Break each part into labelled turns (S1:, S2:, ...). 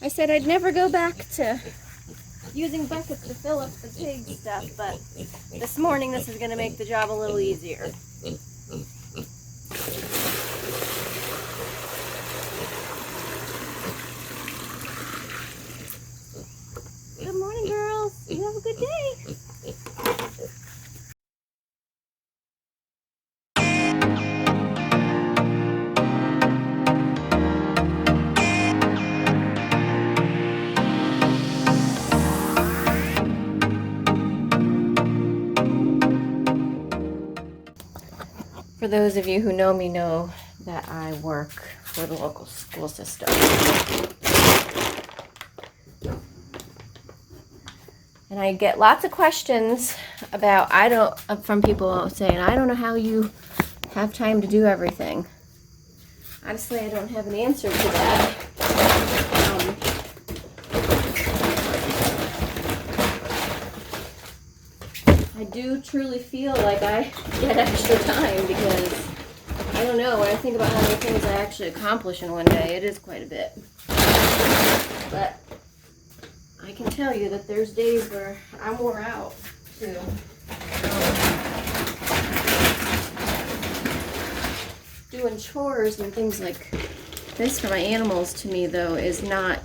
S1: I said I'd never go back to using buckets to fill up the pig stuff, but this morning this is going to make the job a little easier. Good morning, girls. You have a good day. For those of you who know me know that I work for the local school system. And I get lots of questions about, from people saying, I don't know how you have time to do everything. Honestly, I don't have an answer to that. I do truly feel like I get extra time because, I don't know, when I think about how many things I actually accomplish in one day, it is quite a bit. But I can tell you that there's days where I'm wore out, too. Doing chores and things like this for my animals, to me, though, is not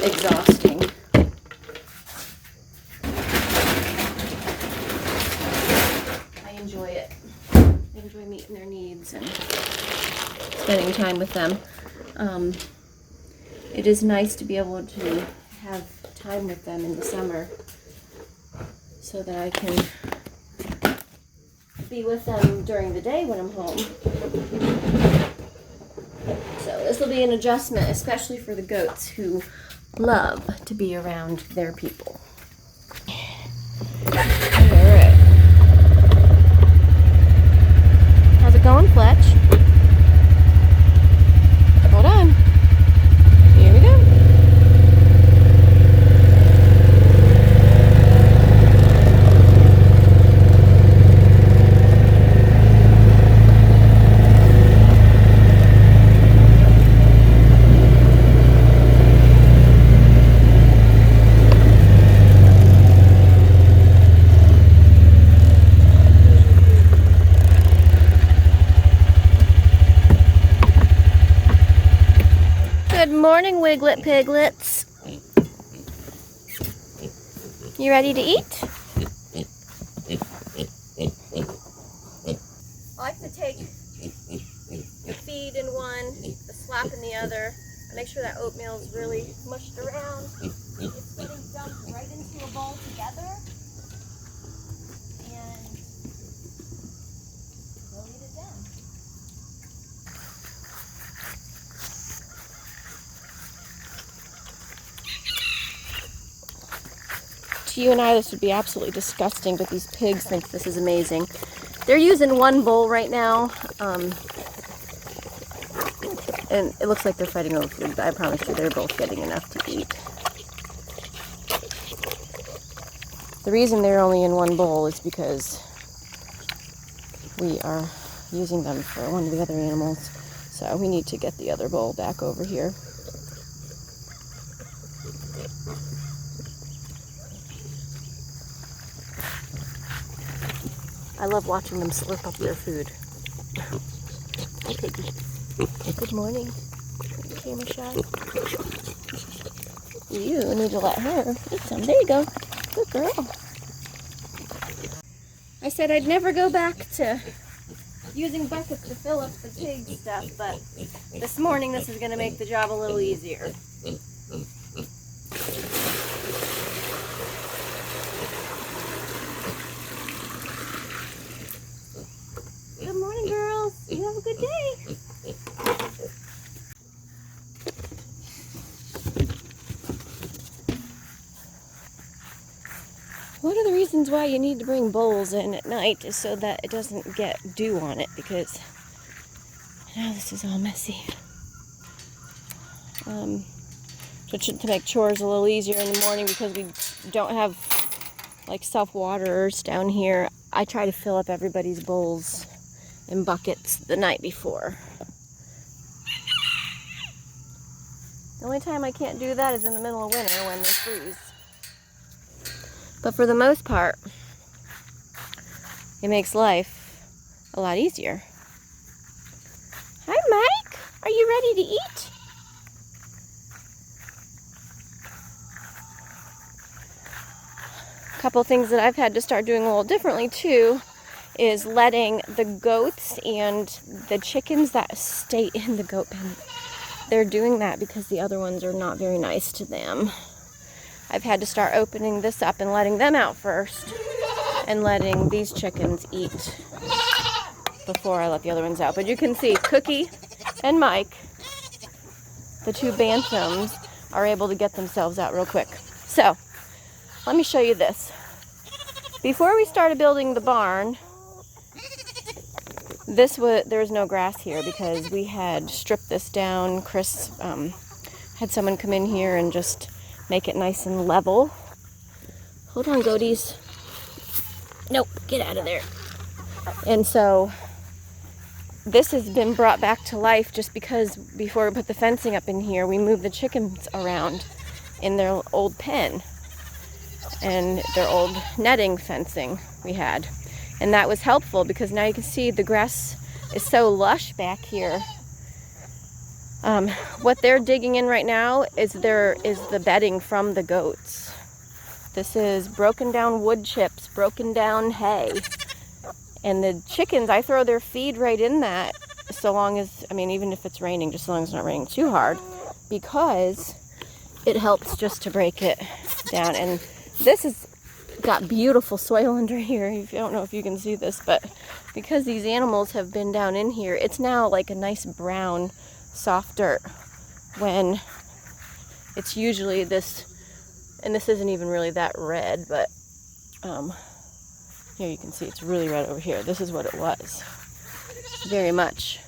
S1: exhausting. I enjoy it. I enjoy meeting their needs and spending time with them. It is nice to be able to have time with them in the summer so that I can be with them during the day when I'm home. So this will be an adjustment, especially for the goats who love to be around their people. Alright. How's it going, Fletch? Hold on. Here we go. Good morning, Wiglet Piglets. You ready to eat? I like to take the feed in one, the slop in the other. I make sure that oatmeal is really mushed around. It's getting dumped right into a bowl together. And we'll eat it down. To you and I, this would be absolutely disgusting, but these pigs think this is amazing. They're using one bowl right now, and it looks like they're fighting over food, but I promise you they're both getting enough to eat. The reason they're only in one bowl is because we are using them for one of the other animals, so we need to get the other bowl back over here. I love watching them slurp up their food. Hi, Piggy. Good morning. Camera shy. You need to let her eat some. There you go. Good girl. I said I'd never go back to using buckets to fill up the pig stuff, but this morning this is going to make the job a little easier. Good morning, girls. You have a good day. One of the reasons why you need to bring bowls in at night is so that it doesn't get dew on it, because now this is all messy. To make chores a little easier in the morning, because we don't have like self-waterers down here, I try to fill up everybody's bowls and buckets the night before. The only time I can't do that is in the middle of winter when they freeze. But for the most part, it makes life a lot easier. Hi, Mike. Are you ready to eat? A couple things that I've had to start doing a little differently too is letting the goats and the chickens that stay in the goat pen, they're doing that because the other ones are not very nice to them. I've had to start opening this up and letting them out first and letting these chickens eat before I let the other ones out. But you can see Cookie and Mike, the two bantams, are able to get themselves out real quick. So let me show you this. Before we started building the barn, there was no grass here because we had stripped this down. Chris had someone come in here and just make it nice and level. Hold on, goaties. Nope, get out of there. And so this has been brought back to life just because before we put the fencing up in here, we moved the chickens around in their old pen and their old netting fencing we had. And that was helpful because now you can see the grass is so lush back here. What they're digging in right now is the bedding from the goats. This is broken down wood chips, broken down hay. And the chickens, I throw their feed right in that so long as, even if it's raining, just as long as it's not raining too hard, because it helps just to break it down. And this has got beautiful soil under here. I don't know if you can see this, but because these animals have been down in here, it's now like a nice brown, soft dirt, when it's usually this, and this isn't even really that red, but here you can see it's really red over here. This is what it was. Very much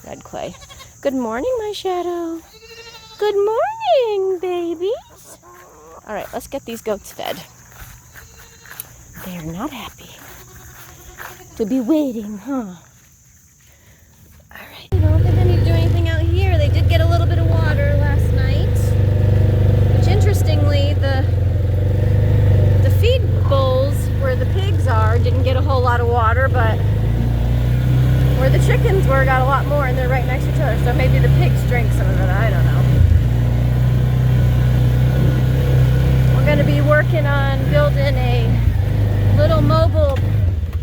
S1: red clay. Good morning, my shadow. Good morning, babies. All right, let's get these goats fed. They are not happy to be waiting, huh? All right. I don't think I need to do anything out here. They did get a little bit of water last night, which interestingly, the feed bowls where the pigs are didn't get a whole lot of water, but where the chickens were got a lot more, and they're right next to each other. So maybe the pigs drank some of it. I don't know. We're going to be working on building a little mobile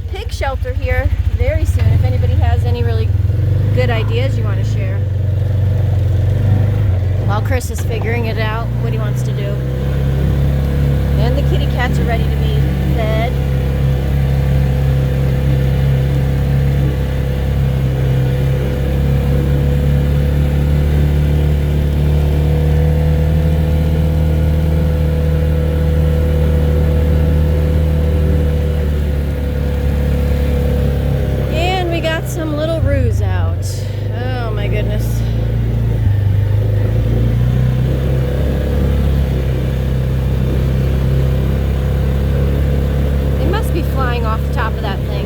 S1: pig shelter here very soon. If anybody has any really good ideas you want to share. While Chris is figuring it out, what he wants to do. And the kitty cats are ready to be fed. Some little roos out. Oh my goodness. They must be flying off the top of that thing.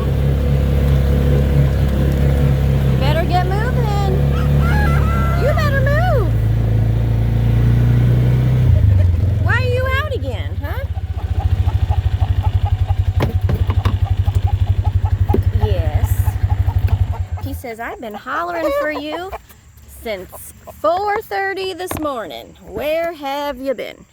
S1: You better get moving. You better move. Why are you out again, huh? Says, I've been hollering for you since 4:30 this morning. Where have you been?